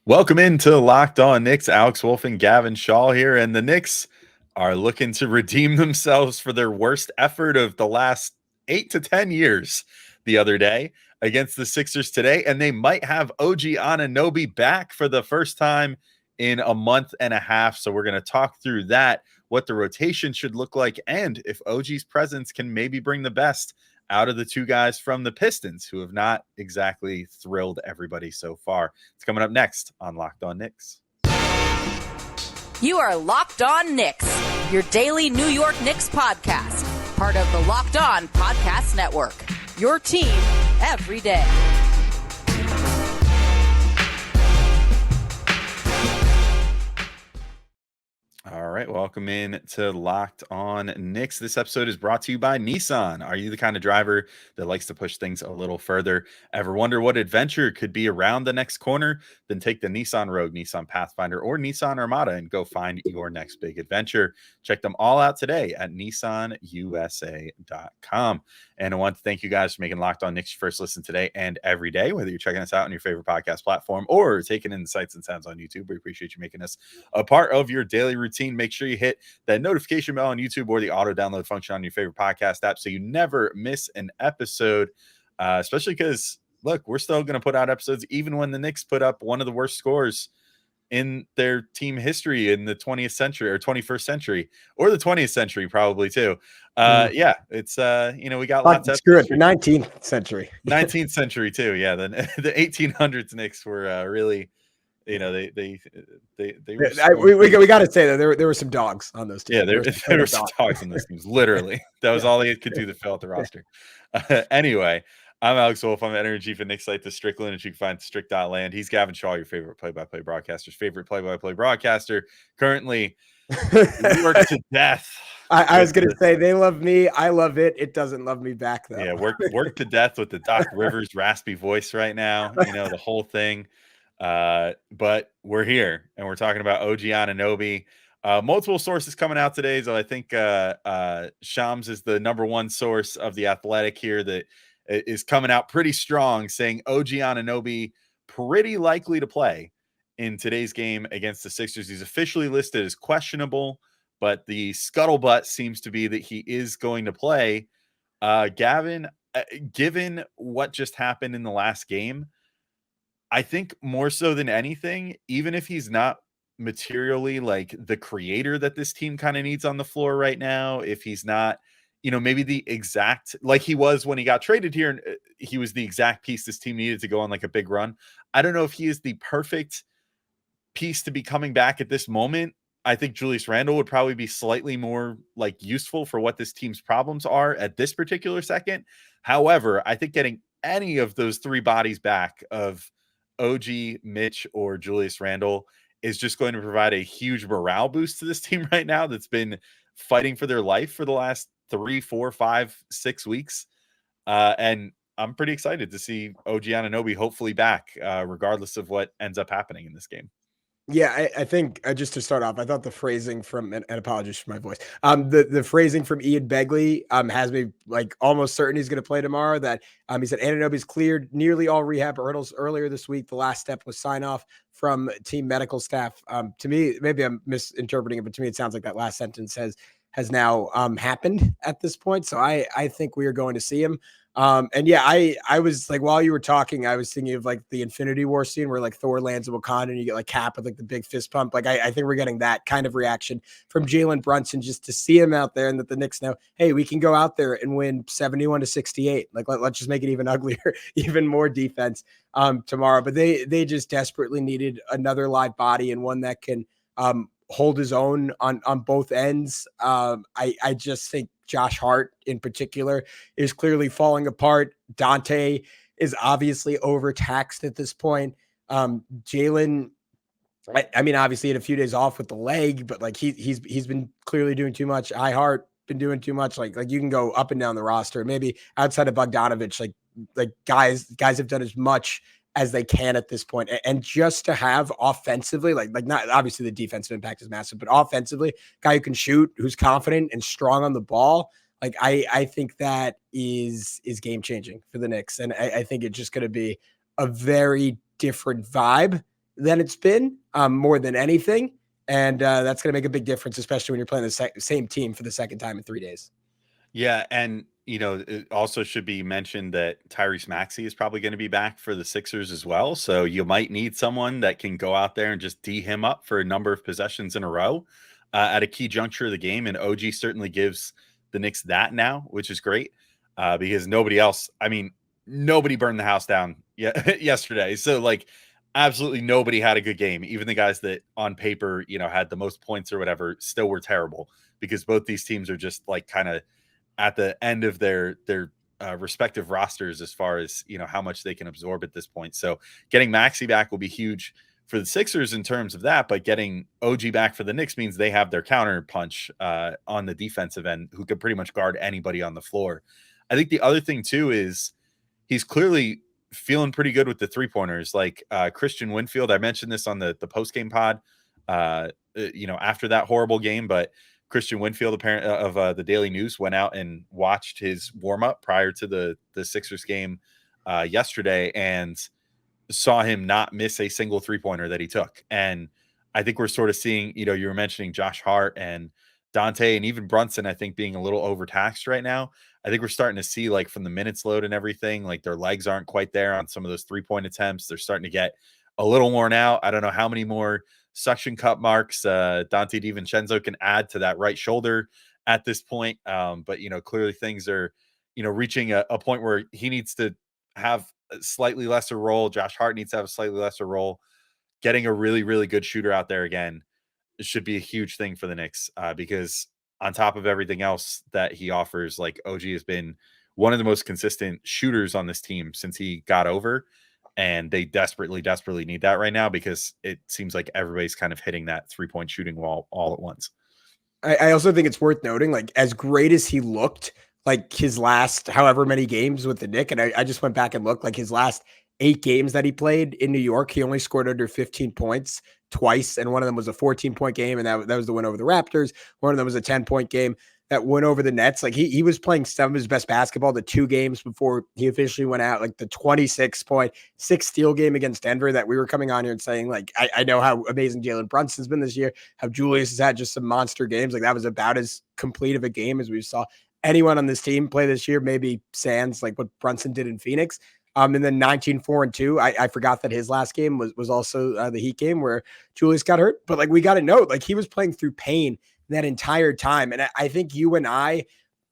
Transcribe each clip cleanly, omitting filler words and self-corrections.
Welcome into Locked On Knicks. Alex Wolfe and Gavin Schall here, and the Knicks are looking to redeem themselves for their worst effort of the last 8 to 10 years the other day against the Sixers today, and they might have OG Anunoby back for the first time in a month and a half. So we're going to talk through that, what the rotation should look like, and if OG's presence can maybe bring the best out of the two guys from the Pistons who have not exactly thrilled everybody so far. It's coming up next on Locked On Knicks. You are Locked On Knicks, your daily New York Knicks podcast, part of the Locked On Podcast Network, your team every day. All right, welcome in to Locked On Knicks. This episode is brought to you by Nissan. Are you the kind of driver that likes to push things a little further? Ever wonder what adventure could be around the next corner? Then take the Nissan Rogue, Nissan Pathfinder, or Nissan Armada and go find your next big adventure. Check them all out today at nissanusa.com. And I want to thank you guys for making Locked On Knicks your first listen today and every day, whether you're checking us out on your favorite podcast platform or taking in the sights and sounds on YouTube. We appreciate you making us a part of your daily routine. Make sure you hit that notification bell on YouTube or the auto download function on your favorite podcast app so you never miss an episode, especially because, look, we're still going to put out episodes even when the Knicks put up one of the worst scores in their team history in the 20th century or 21st century or the 20th century, probably too. Yeah, it's, we got lots of screw it, 19th century. 19th century too. Yeah, the 1800s Knicks were really, we got to say that there were some dogs on those teams. Yeah, there were some dogs on those teams. Literally, that was all they could do to fill out the roster. Anyway, I'm Alex Wolfe. I'm editor-in-chief at Knicks site, The Strickland, and you can find Strick.land. He's Gavin Schall, your favorite play-by-play broadcaster's favorite play-by-play broadcaster. Currently, worked to death. I was going to say they love me. I love it. It doesn't love me back though. Yeah, worked to death with the Doc Rivers raspy voice right now. The whole thing. But we're here and we're talking about OG Anunoby. Multiple sources coming out today. So I think Shams is the number one source of The Athletic here that is coming out pretty strong, saying OG Anunoby pretty likely to play in today's game against the Sixers. He's officially listed as questionable, but the scuttlebutt seems to be that he is going to play. Gavin, given what just happened in the last game, I think more so than anything, even if he's not materially like the creator that this team kind of needs on the floor right now, if he's not, maybe the exact, like he was when he got traded here, and he was the exact piece this team needed to go on like a big run. I don't know if he is the perfect piece to be coming back at this moment. I think Julius Randle would probably be slightly more like useful for what this team's problems are at this particular second. However, I think getting any of those three bodies back of OG, Mitch, or Julius Randle is just going to provide a huge morale boost to this team right now that's been fighting for their life for the last 3, 4, 5, 6 weeks. And I'm pretty excited to see OG Anunoby hopefully back, regardless of what ends up happening in this game. Yeah, I think just to start off, I thought the phrasing from, and apologies for my voice, the phrasing from Ian Begley has me like almost certain he's going to play tomorrow. That he said Anunoby's cleared nearly all rehab hurdles earlier this week. The last step was sign off from team medical staff. To me, maybe I'm misinterpreting it, but to me it sounds like that last sentence has now happened at this point. So I think we are going to see him. And yeah, I was like, while you were talking, I was thinking of like the Infinity War scene where like Thor lands in Wakanda and you get like Cap with like the big fist pump. Like I think we're getting that kind of reaction from Jalen Brunson just to see him out there, and that the Knicks know, hey, we can go out there and win 71-68. Like let's just make it even uglier, even more defense tomorrow. But they just desperately needed another live body and one that can hold his own on both ends. I just think Josh Hart in particular is clearly falling apart. Dante is obviously overtaxed at this point. Jalen, I mean, obviously had a few days off with the leg, but like he's been clearly doing too much. Hart been doing too much. Like you can go up and down the roster. Maybe outside of Bogdanovich, like guys have done as much as they can at this point. And just to have offensively, like not obviously the defensive impact is massive, but offensively, guy who can shoot, who's confident and strong on the ball. Like I think that is game changing for the Knicks. And I think it's just going to be a very different vibe than it's been, more than anything. And that's going to make a big difference, especially when you're playing the same team for the second time in 3 days. Yeah, and it also should be mentioned that Tyrese Maxey is probably going to be back for the Sixers as well. So you might need someone that can go out there and just D him up for a number of possessions in a row at a key juncture of the game. And OG certainly gives the Knicks that now, which is great because nobody else. I mean, nobody burned the house down yesterday. So like, absolutely nobody had a good game. Even the guys that on paper, had the most points or whatever, still were terrible because both these teams are just like kind of at the end of their respective rosters as far as how much they can absorb at this point. So getting Maxey back will be huge for the Sixers in terms of that, but getting OG back for the Knicks means they have their counter punch on the defensive end who could pretty much guard anybody on the floor. I think the other thing too is he's clearly feeling pretty good with the 3-pointers. Like Christian Winfield, I mentioned this on the post-game pod after that horrible game, but Christian Winfield, apparent of the Daily News, went out and watched his warm up prior to the Sixers game yesterday and saw him not miss a single 3-pointer that he took. And I think we're sort of seeing, you were mentioning Josh Hart and Dante and even Brunson, I think, being a little overtaxed right now. I think we're starting to see, like, from the minutes load and everything, like their legs aren't quite there on some of those 3-point attempts. They're starting to get a little worn out. I don't know how many more suction cup marks Dante DiVincenzo can add to that right shoulder at this point. But, clearly things are, reaching a point where he needs to have a slightly lesser role. Josh Hart needs to have a slightly lesser role. Getting a really, really good shooter out there again, it should be a huge thing for the Knicks because on top of everything else that he offers, like OG has been one of the most consistent shooters on this team since he got over. And they desperately, desperately need that right now because it seems like everybody's kind of hitting that 3-point shooting wall all at once. I also think it's worth noting, like, as great as he looked, like his last however many games with the Knicks, and I just went back and looked, like his last 8 games that he played in New York, he only scored under 15 points twice, and one of them was a 14-point game, and that was the win over the Raptors. One of them was a 10-point game that went over the Nets. Like he was playing some of his best basketball the 2 games before he officially went out, like the 26-point 6-steal game against Denver that we were coming on here and saying, like, I know how amazing Jalen Brunson's been this year, how Julius has had just some monster games. Like that was about as complete of a game as we saw anyone on this team play this year, maybe sans like what Brunson did in Phoenix. And then 19-4-2. I forgot that his last game was also the Heat game where Julius got hurt. But like we got to note, like he was playing through pain that entire time. And I think you and I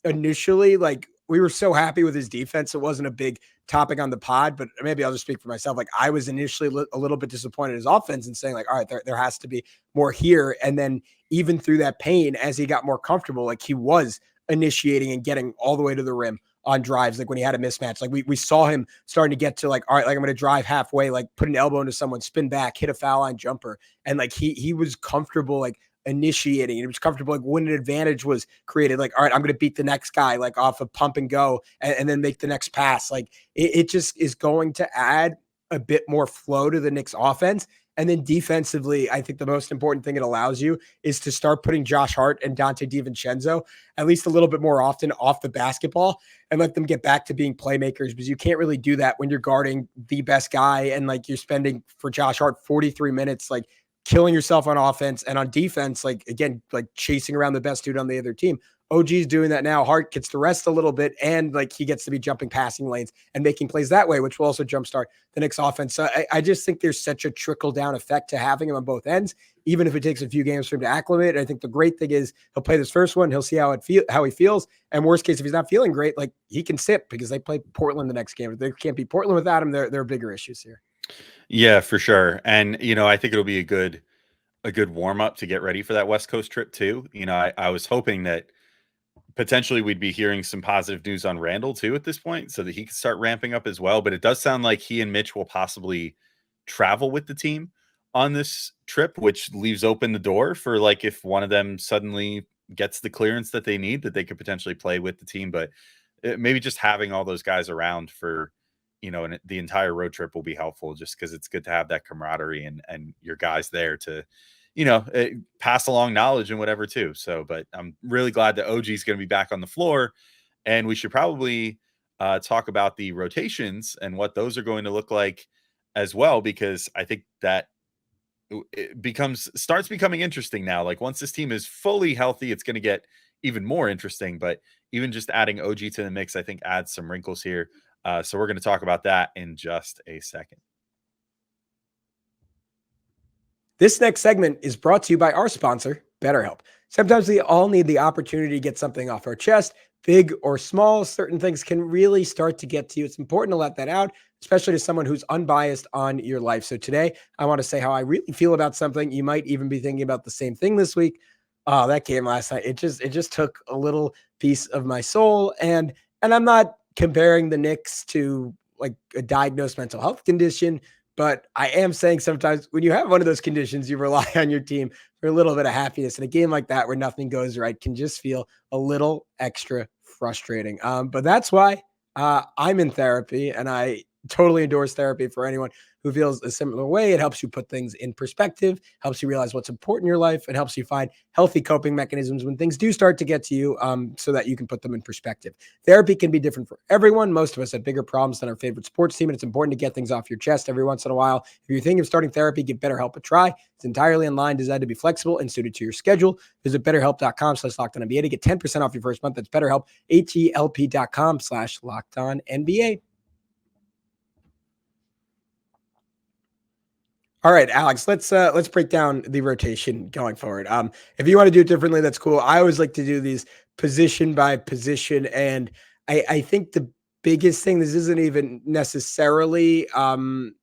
initially, like, we were so happy with his defense. It wasn't a big topic on the pod, but maybe I'll just speak for myself. Like I was initially a little bit disappointed in his offense and saying like, all right, there has to be more here. And then even through that pain, as he got more comfortable, like he was initiating and getting all the way to the rim on drives. Like when he had a mismatch, like we saw him starting to get to like, all right, like I'm going to drive halfway, like put an elbow into someone, spin back, hit a foul line jumper. And like, he was comfortable, like initiating, and it was comfortable. Like when an advantage was created, like, all right, I'm going to beat the next guy, like off of pump and go and then make the next pass. Like it just is going to add a bit more flow to the Knicks offense. And then defensively, I think the most important thing it allows you is to start putting Josh Hart and Dante DiVincenzo at least a little bit more often off the basketball and let them get back to being playmakers, because you can't really do that when you're guarding the best guy and like you're spending for Josh Hart 43 minutes, like killing yourself on offense, and on defense, like again, like chasing around the best dude on the other team. OG's doing that now. Hart gets to rest a little bit, and like he gets to be jumping passing lanes and making plays that way, which will also jumpstart the Knicks offense. So I just think there's such a trickle down effect to having him on both ends, even if it takes a few games for him to acclimate. I think the great thing is he'll play this first one. He'll see how he feels. And worst case, if he's not feeling great, like he can sit because they play Portland the next game. If they can't beat Portland without him, there are bigger issues here. Yeah, for sure. And, I think it'll be a good warm up to get ready for that West Coast trip too. I was hoping that potentially we'd be hearing some positive news on Randall too at this point so that he could start ramping up as well. But it does sound like he and Mitch will possibly travel with the team on this trip, which leaves open the door for like if one of them suddenly gets the clearance that they need, that they could potentially play with the team. But maybe just having all those guys around for, and the entire road trip will be helpful, just because it's good to have that camaraderie and your guys there to, pass along knowledge and whatever too. So, but I'm really glad that OG is going to be back on the floor, and we should probably talk about the rotations and what those are going to look like as well, because I think that it starts becoming interesting now. Like once this team is fully healthy, it's going to get even more interesting. But even just adding OG to the mix, I think adds some wrinkles here. So we're going to talk about that in just a second. This next segment is brought to you by our sponsor, BetterHelp. Sometimes we all need the opportunity to get something off our chest, big or small. Certain things can really start to get to you. It's important to let that out, especially to someone who's unbiased on your life. So today, I want to say how I really feel about something. You might even be thinking about the same thing this week. Oh, that game last night, it just took a little piece of my soul. And I'm not comparing the Knicks to like a diagnosed mental health condition, but I am saying sometimes when you have one of those conditions, you rely on your team for a little bit of happiness. And a game like that where nothing goes right can just feel a little extra frustrating. But that's why I'm in therapy, and I totally endorse therapy for anyone who feels a similar way. It helps you put things in perspective, helps you realize what's important in your life, and helps you find healthy coping mechanisms when things do start to get to you, so that you can put them in perspective. Therapy can be different for everyone. Most of us have bigger problems than our favorite sports team, and it's important to get things off your chest every once in a while. If you're thinking of starting therapy, give BetterHelp a try. It's entirely online, designed to be flexible and suited to your schedule. Visit betterhelp.com/LockedOnNBA to get 10% off your first month. That's BetterHelp, HELP.com/LockedOnNBA. All right, Alex, let's break down the rotation going forward. If you want to do it differently, that's cool. I always like to do these position by position, and I think the biggest thing, this isn't even necessarily an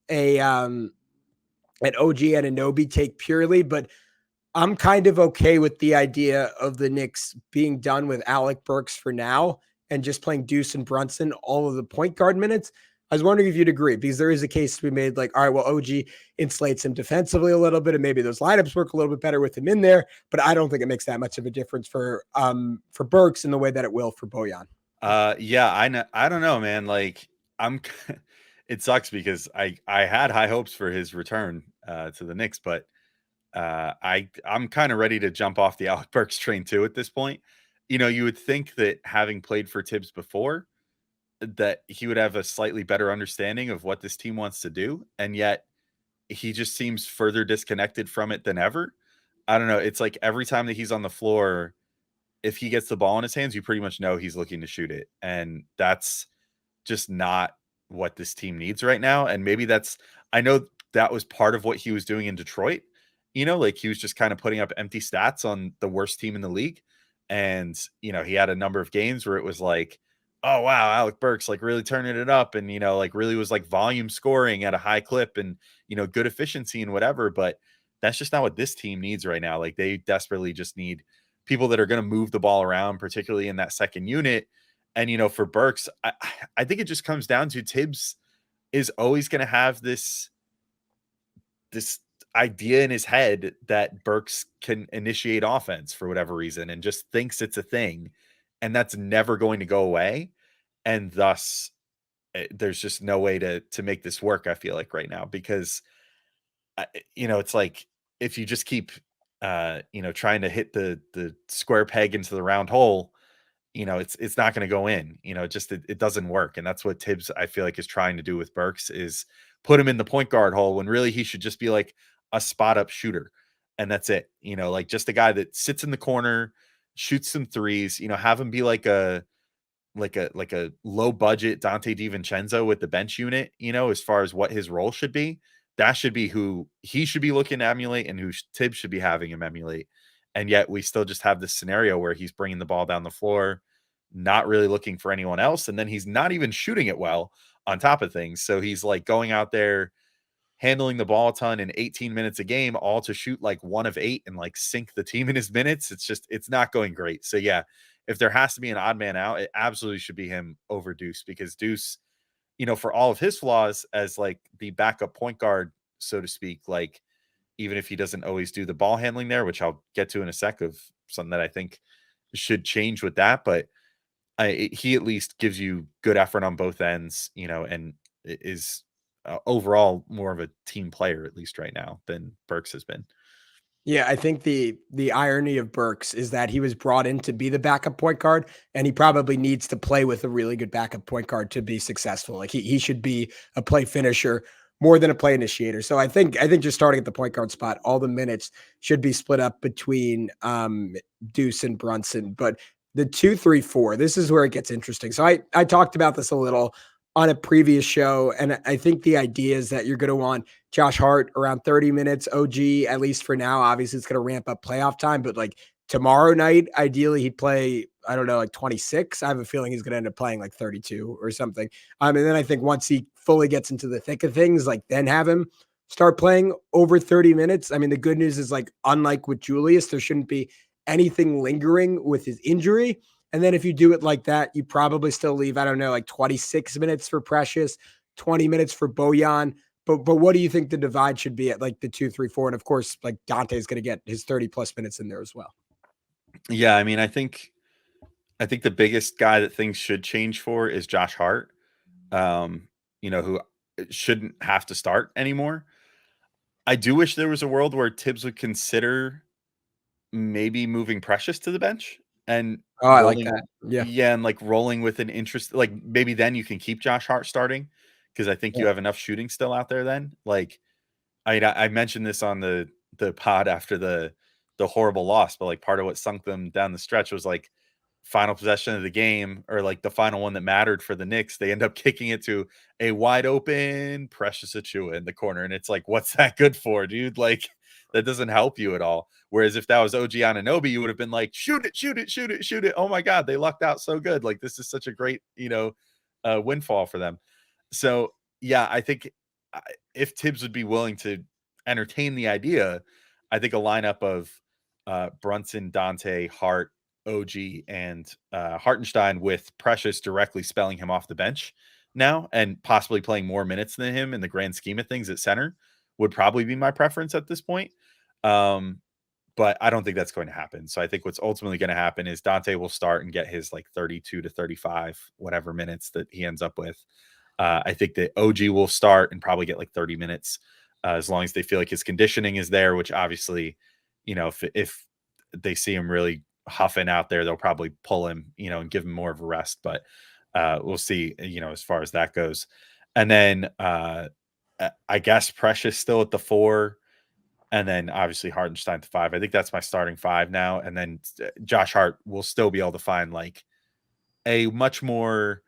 OG Anunoby take purely, but I'm kind of okay with the idea of the Knicks being done with Alec Burks for now and just playing Deuce and Brunson all of the point guard minutes. I was wondering if you'd agree, because there is a case to be made like, all right, well, OG insulates him defensively a little bit, and maybe those lineups work a little bit better with him in there, but I don't think it makes that much of a difference for Burks in the way that it will for Bojan. Yeah, I know. I don't know, man. Like it sucks because I had high hopes for his return to the Knicks, but I'm kind of ready to jump off the Alec Burks train too at this point. You know, you would think that having played for Tibbs before, that he would have a slightly better understanding of what this team wants to do, and yet he just seems further disconnected from it than ever. I don't know. It's like every time that he's on the floor, if he gets the ball in his hands, you pretty much know he's looking to shoot it, and that's just not what this team needs right now. And maybe I know that was part of what he was doing in Detroit. You know, like he was just kind of putting up empty stats on the worst team in the league. And, you know, he had a number of games where it was like, oh, wow, Alec Burks, like really turning it up. And, you know, like really was like volume scoring at a high clip and, you know, good efficiency and whatever. But that's just not what this team needs right now. Like they desperately just need people that are going to move the ball around, particularly in that second unit. And, you know, for Burks, I think it just comes down to Tibbs is always going to have this idea in his head that Burks can initiate offense for whatever reason and just thinks it's a thing. And that's never going to go away. And thus there's just no way to make this work. I feel like right now, because you know, it's like, if you just keep, you know, trying to hit the square peg into the round hole, you know, it's not going to go in, you know, it doesn't work. And that's what Tibbs, I feel like, is trying to do with Burks, is put him in the point guard hole when really he should just be like a spot up shooter. And that's it. You know, like just a guy that sits in the corner, shoots some threes, you know, have him be like a low budget Dante DiVincenzo with the bench unit, you know, as far as what his role should be. That should be who he should be looking to emulate and who Tibbs should be having him emulate. And yet we still just have this scenario where he's bringing the ball down the floor, not really looking for anyone else. And then he's not even shooting it well on top of things. So he's like going out there, handling the ball a ton in 18 minutes a game, all to shoot like 1 of 8 and like sink the team in his minutes. It's not going great. So yeah, if there has to be an odd man out, it absolutely should be him over Deuce, because Deuce, you know, for all of his flaws as like the backup point guard, so to speak, like even if he doesn't always do the ball handling there, which I'll get to in a sec of something that I think should change with that, but he at least gives you good effort on both ends, you know, and is overall more of a team player, at least right now, than Burks has been. Yeah, I think the irony of Burks is that he was brought in to be the backup point guard, and he probably needs to play with a really good backup point guard to be successful. Like he should be a play finisher more than a play initiator. So I think just starting at the point guard spot, all the minutes should be split up between Deuce and Brunson. But the 2-3-4, this is where it gets interesting. So I talked about this a little on a previous show, and I think the idea is that you're going to want Josh Hart around 30 minutes, OG at least for now. Obviously, it's going to ramp up playoff time, but like tomorrow night, ideally he'd play, I don't know, like 26. I have a feeling he's going to end up playing like 32 or something. And then I think once he fully gets into the thick of things, like then have him start playing over 30 minutes. I mean, the good news is like, unlike with Julius, there shouldn't be anything lingering with his injury. And then if you do it like that, you probably still leave, I don't know, like 26 minutes for Precious, 20 minutes for Bojan. But what do you think the divide should be at like the 2-3-4? And of course, like Dante's going to get his 30 plus minutes in there as well. Yeah, I mean, I think the biggest guy that things should change for is Josh Hart, who shouldn't have to start anymore. I do wish there was a world where Tibbs would consider maybe moving Precious to the bench and I like that. Yeah. And like rolling with an interest, like maybe then you can keep Josh Hart starting because I think you have enough shooting still out there then. Like I mentioned this on the pod after the horrible loss, but like part of what sunk them down the stretch was like final possession of the game, or like the final one that mattered for the Knicks. They end up kicking it to a wide open Precious Achiuwa in the corner. And it's like, what's that good for, dude? Like that doesn't help you at all. Whereas if that was OG Anunoby, you would have been like, shoot it, shoot it, shoot it, shoot it. Oh my God, they lucked out so good. Like this is such a great, windfall for them. So yeah, I think if Tibbs would be willing to entertain the idea, I think a lineup of Brunson, Dante, Hart, OG, and Hartenstein with Precious directly spelling him off the bench now and possibly playing more minutes than him in the grand scheme of things at center would probably be my preference at this point. But I don't think that's going to happen. So I think what's ultimately going to happen is Dante will start and get his like 32 to 35, whatever minutes that he ends up with. I think that OG will start and probably get like 30 minutes as long as they feel like his conditioning is there, which obviously, if they see him really huffing out there, they'll probably pull him, and give him more of a rest. But we'll see, as far as that goes. And then I guess Precious still at the 4. And then obviously Hartenstein to 5. I think that's my starting 5 now. And then Josh Hart will still be able to find like a much more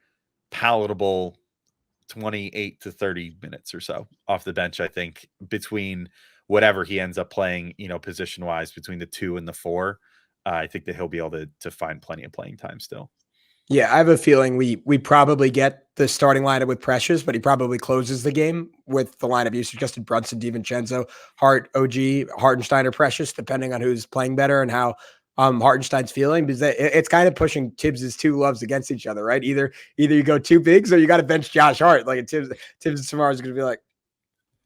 palatable 28 to 30 minutes or so off the bench, I think, between whatever he ends up playing, position wise between the 2 and the 4. I think that he'll be able to find plenty of playing time still. Yeah, I have a feeling we probably get the starting lineup with Precious, but he probably closes the game with the lineup you suggested: Brunson, DiVincenzo, Hart, OG, Hartenstein, or Precious, depending on who's playing better and how Hartenstein's feeling. Because it's kind of pushing Tibbs's two loves against each other, right? Either you go two bigs or you got to bench Josh Hart. Like Tibbs tomorrow is going to be like,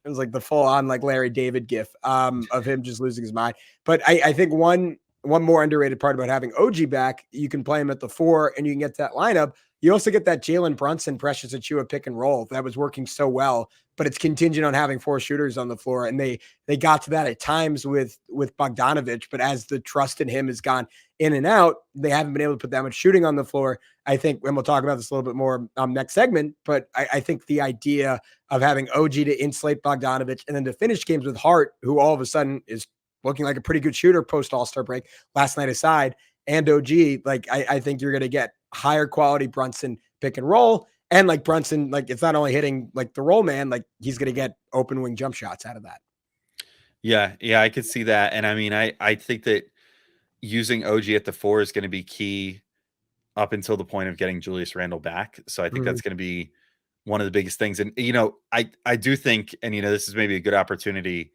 it was like the full on like Larry David gif of him just losing his mind. But I think one more underrated part about having OG back, you can play him at the 4 and you can get that lineup. You also get that Jalen Brunson, Precious Achiuwa pick and roll that was working so well, but it's contingent on having 4 shooters on the floor. And they got to that at times with Bogdanovich, but as the trust in him has gone in and out, they haven't been able to put that much shooting on the floor. I think, and we'll talk about this a little bit more next segment, but I think the idea of having OG to insulate Bogdanovich and then to finish games with Hart, who all of a sudden is looking like a pretty good shooter post All-Star break last night aside, and OG, like I think you're going to get higher quality Brunson pick and roll. And like Brunson, like it's not only hitting like the roll man, like he's going to get open wing jump shots out of that. Yeah, I could see that. And I mean, I think that using OG at the 4 is going to be key up until the point of getting Julius Randle back. So I think that's going to be one of the biggest things. And, I do think, and, this is maybe a good opportunity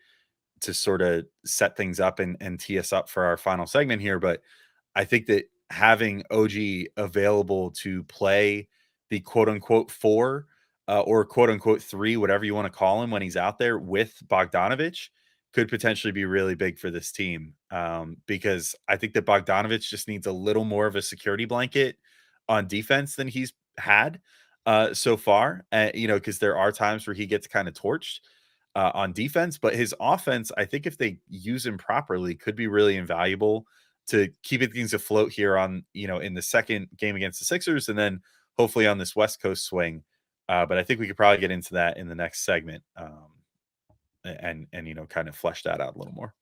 to sort of set things up and tee us up for our final segment here. But I think that having OG available to play the quote unquote 4 or quote unquote 3, whatever you want to call him when he's out there with Bogdanovich could potentially be really big for this team. Because I think that Bogdanovich just needs a little more of a security blanket on defense than he's had so far, because there are times where he gets kind of torched on defense, but his offense, I think if they use him properly, could be really invaluable to keep things afloat here on, in the second game against the Sixers. And then hopefully on this West Coast swing, But I think we could probably get into that in the next segment, and kind of flesh that out a little more.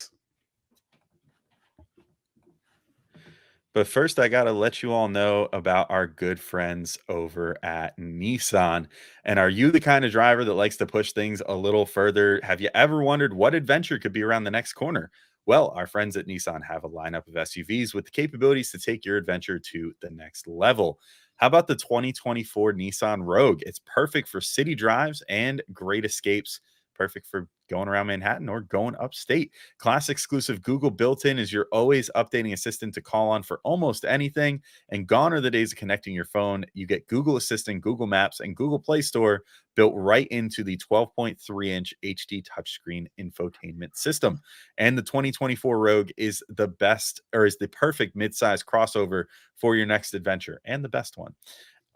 But first, I got to let you all know about our good friends over at Nissan. And are you the kind of driver that likes to push things a little further? Have you ever wondered what adventure could be around the next corner? Well, our friends at Nissan have a lineup of SUVs with the capabilities to take your adventure to the next level. How about the 2024 Nissan Rogue? It's perfect for city drives and great escapes. Perfect for going around Manhattan or going upstate. Class exclusive Google built-in is your always updating assistant to call on for almost anything. And gone are the days of connecting your phone. You get Google Assistant, Google Maps, and Google Play Store built right into the 12.3-inch HD touchscreen infotainment system. And the 2024 Rogue is the best, or is the perfect midsize crossover for your next adventure, and the best one.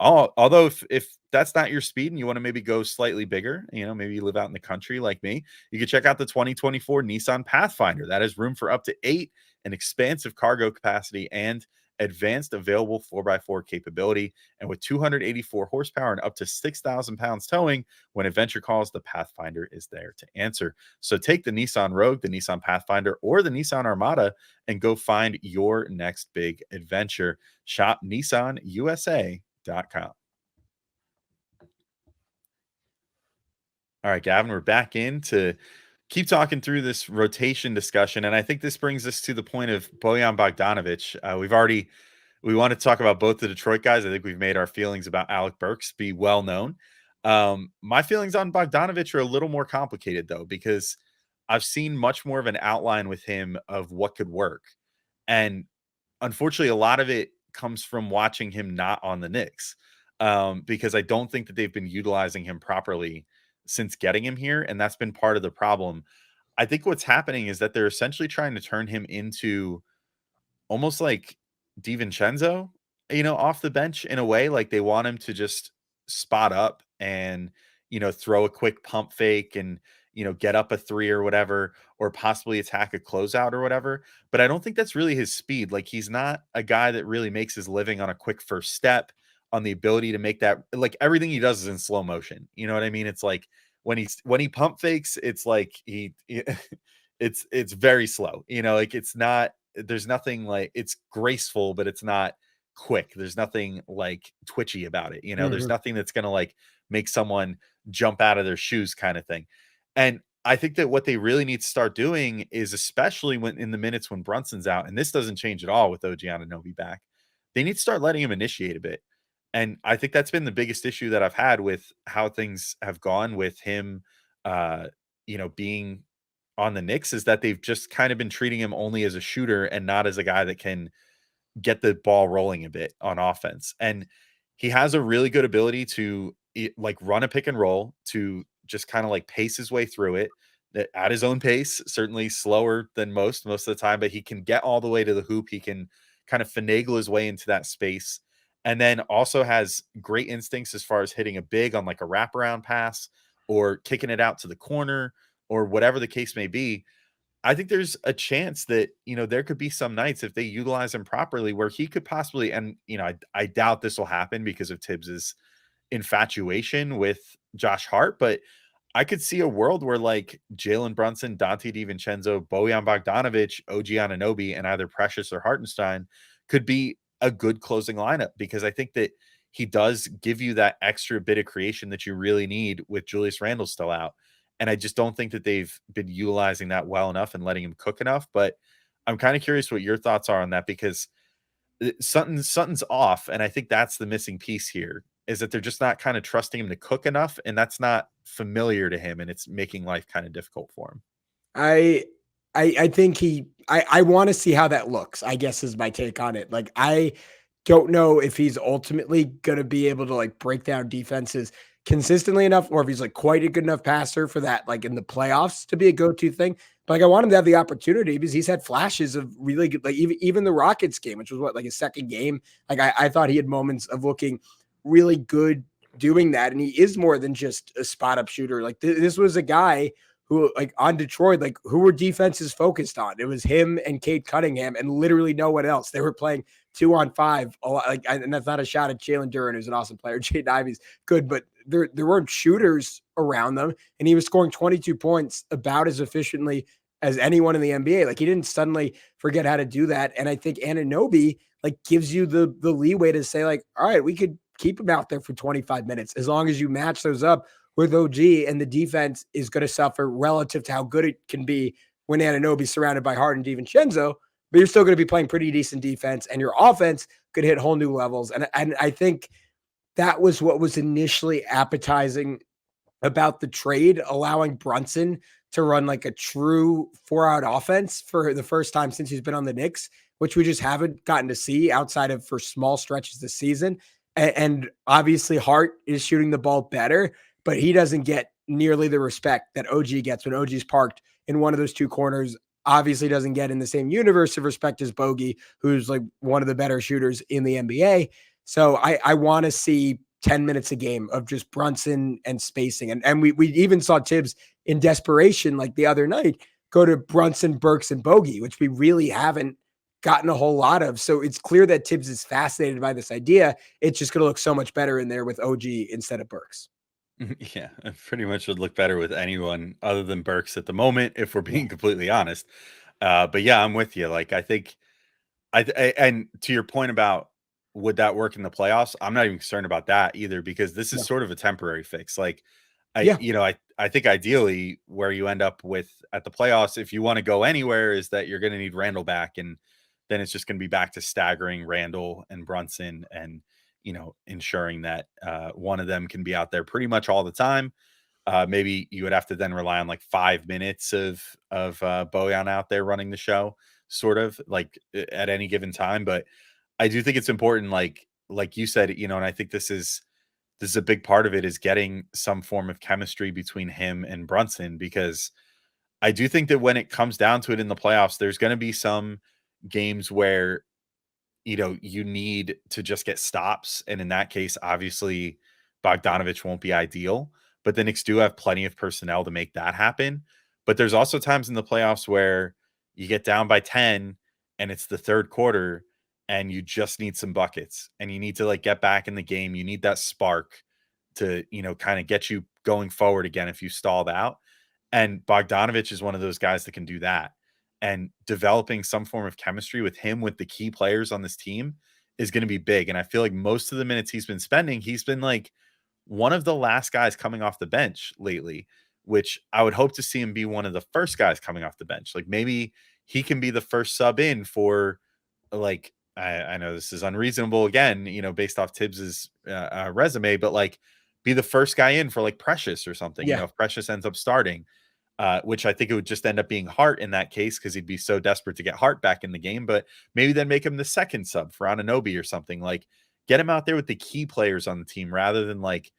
Although if that's not your speed and you want to maybe go slightly bigger, maybe you live out in the country like me, you can check out the 2024 Nissan Pathfinder. That has room for up to 8, an expansive cargo capacity, and advanced available 4x4 capability. And with 284 horsepower and up to 6,000 pounds towing, when adventure calls, the Pathfinder is there to answer. So take the Nissan Rogue, the Nissan Pathfinder, or the Nissan Armada and go find your next big adventure. Shop NissanUSA.com. All right, Gavin, we're back in to keep talking through this rotation discussion. And I think this brings us to the point of Bojan Bogdanovic. We want to talk about both the Detroit guys. I think we've made our feelings about Alec Burks be well known. My feelings on Bogdanovic are a little more complicated, though, because I've seen much more of an outline with him of what could work. And unfortunately, a lot of it comes from watching him not on the Knicks, because I don't think that they've been utilizing him properly since getting him here. And that's been part of the problem. I think what's happening is that they're essentially trying to turn him into almost like DiVincenzo, off the bench in a way. Like they want him to just spot up and, throw a quick pump fake and, get up a 3 or whatever, or possibly attack a closeout or whatever. But I don't think that's really his speed. Like he's not a guy that really makes his living on a quick first step, on the ability to make that, like everything he does is in slow motion. You know what I mean? It's like when he pump fakes, it's like it's very slow, like it's not, there's nothing like, it's graceful, but it's not quick. There's nothing like twitchy about it. There's nothing that's going to like make someone jump out of their shoes kind of thing. And I think that what they really need to start doing is, especially when in the minutes when Brunson's out, and this doesn't change at all with OG Anunoby back, they need to start letting him initiate a bit. And I think that's been the biggest issue that I've had with how things have gone with him, being on the Knicks, is that they've just kind of been treating him only as a shooter and not as a guy that can get the ball rolling a bit on offense. And he has a really good ability to like run a pick and roll, to just kind of like pace his way through it at his own pace, certainly slower than most of the time, but he can get all the way to the hoop. He can kind of finagle his way into that space. And then also has great instincts as far as hitting a big on like a wraparound pass or kicking it out to the corner or whatever the case may be. I think there's a chance that, there could be some nights if they utilize him properly where he could possibly, and, I doubt this will happen because of Tibbs's infatuation with Josh Hart, but I could see a world where like Jalen Brunson, Dante DiVincenzo, Bojan Bogdanovic, OG Anunoby, and either Precious or Hartenstein could be a good closing lineup, because I think that he does give you that extra bit of creation that you really need with Julius Randle still out. And I just don't think that they've been utilizing that well enough and letting him cook enough. But I'm kind of curious what your thoughts are on that, because something's off. And I think that's the missing piece here, is that they're just not kind of trusting him to cook enough. And that's not familiar to him. And it's making life kind of difficult for him. I think I want to see how that looks, I guess, is my take on it. Like, I don't know if he's ultimately going to be able to like break down defenses consistently enough, or if he's like quite a good enough passer for that, like in the playoffs, to be a go-to thing. But like, I want him to have the opportunity, because he's had flashes of really good, like even the Rockets game, which was like his second game. Like I thought he had moments of looking really good doing that. And he is more than just a spot up shooter. Like this was a guy who, like on Detroit, like who were defenses focused on? It was him and Cade Cunningham and literally no one else. They were playing 2-on-5 a lot. Like, and that's not a shot at Jalen Duren, who's an awesome player. Jaden Ivey's good, but there weren't shooters around them, and he was scoring 22 points about as efficiently as anyone in the NBA. Like, he didn't suddenly forget how to do that. And I think Anunoby like gives you the leeway to say like, all right, we could keep him out there for 25 minutes as long as you match those up with OG, and the defense is going to suffer relative to how good it can be when Anunoby's surrounded by Hart and DiVincenzo, but you're still going to be playing pretty decent defense, and your offense could hit whole new levels. And I think that was what was initially appetizing about the trade, allowing Brunson to run like a true 4-out offense for the first time since he's been on the Knicks, which we just haven't gotten to see outside of for small stretches this season. And obviously Hart is shooting the ball better, but he doesn't get nearly the respect that OG gets when OG's parked in one of those two corners. Obviously doesn't get in the same universe of respect as Bogey, who's like one of the better shooters in the NBA. So I want to see 10 minutes a game of just Brunson and spacing. And we even saw Tibbs in desperation, like the other night, go to Brunson, Burks, and Bogey, which we really haven't gotten a whole lot of. So it's clear that Tibbs is fascinated by this idea. It's just going to look so much better in there with OG instead of Burks. Yeah, it pretty much would look better with anyone other than Burks at the moment, if we're being completely honest. But yeah, I'm with you. Like, I think and to your point about would that work in the playoffs, I'm not even concerned about that either, because this is sort of a temporary fix. Like, I think ideally where you end up with at the playoffs, if you want to go anywhere, is that you're going to need Randall back, and then it's just going to be back to staggering Randall and Brunson, and ensuring that one of them can be out there pretty much all the time. Maybe you would have to then rely on like 5 minutes of Bogdan out there running the show, sort of like at any given time. But I do think it's important, like you said, and I think this is a big part of it, is getting some form of chemistry between him and Brunson, because I do think that when it comes down to it in the playoffs, there's going to be some games where you need to just get stops. And in that case, obviously, Bogdanovich won't be ideal, but the Knicks do have plenty of personnel to make that happen. But there's also times in the playoffs where you get down by 10 and it's the third quarter and you just need some buckets, and you need to like get back in the game. You need that spark to, kind of get you going forward again if you stalled out. And Bogdanovich is one of those guys that can do that. And developing some form of chemistry with him, with the key players on this team, is going to be big. And I feel like most of the minutes he's been spending, he's been like one of the last guys coming off the bench lately, which I would hope to see him be one of the first guys coming off the bench. Like, maybe he can be the first sub in for, like, I know this is unreasonable again, based off Tibbs's resume, but like be the first guy in for like Precious or something, if Precious ends up starting. Which I think it would just end up being Hart in that case, because he'd be so desperate to get Hart back in the game. But maybe then make him the second sub for Anunoby or something. Like, get him out there with the key players on the team, rather than like,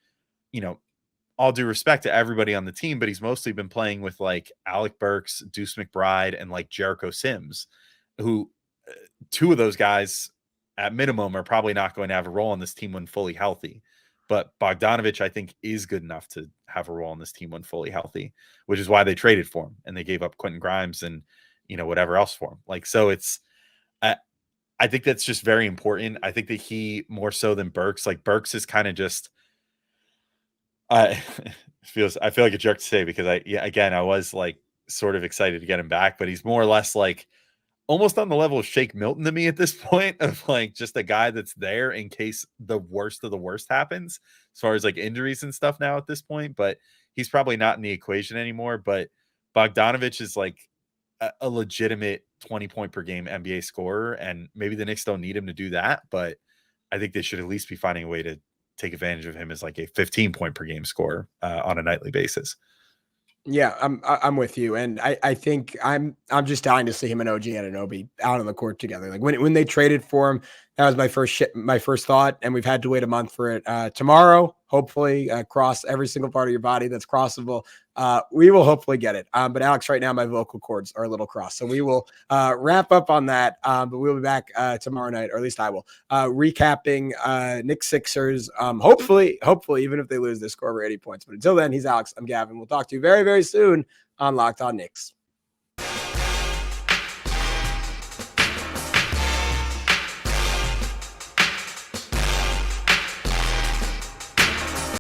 all due respect to everybody on the team, but he's mostly been playing with like Alec Burks, Deuce McBride, and like Jericho Sims, who two of those guys at minimum are probably not going to have a role on this team when fully healthy. But Bogdanovich, I think, is good enough to have a role on this team when fully healthy, which is why they traded for him and they gave up Quentin Grimes and, whatever else for him. Like, so it's, I think that's just very important. I think that he, more so than Burks, like Burks is kind of just, I feel like a jerk to say, because I was like sort of excited to get him back, but he's more or less like almost on the level of Shake Milton to me at this point, of like just a guy that's there in case the worst of the worst happens, as far as like injuries and stuff now at this point. But he's probably not in the equation anymore. But Bogdanovich is like a legitimate 20-point per game NBA scorer, and maybe the Knicks don't need him to do that, but I think they should at least be finding a way to take advantage of him as like a 15-point per game scorer on a nightly basis. Yeah, I'm with you, and I think I'm just dying to see him and OG Anunoby out on the court together. Like when they traded for him, that was my first thought, and we've had to wait a month for it. Tomorrow, hopefully, cross every single part of your body that's crossable. We will hopefully get it. But Alex, right now my vocal cords are a little crossed, so we will wrap up on that. But we'll be back tomorrow night, or at least I will, recapping Knicks Sixers. Hopefully, even if they lose, they score over 80 points. But until then, he's Alex. I'm Gavin. We'll talk to you very, very soon on Locked On Knicks.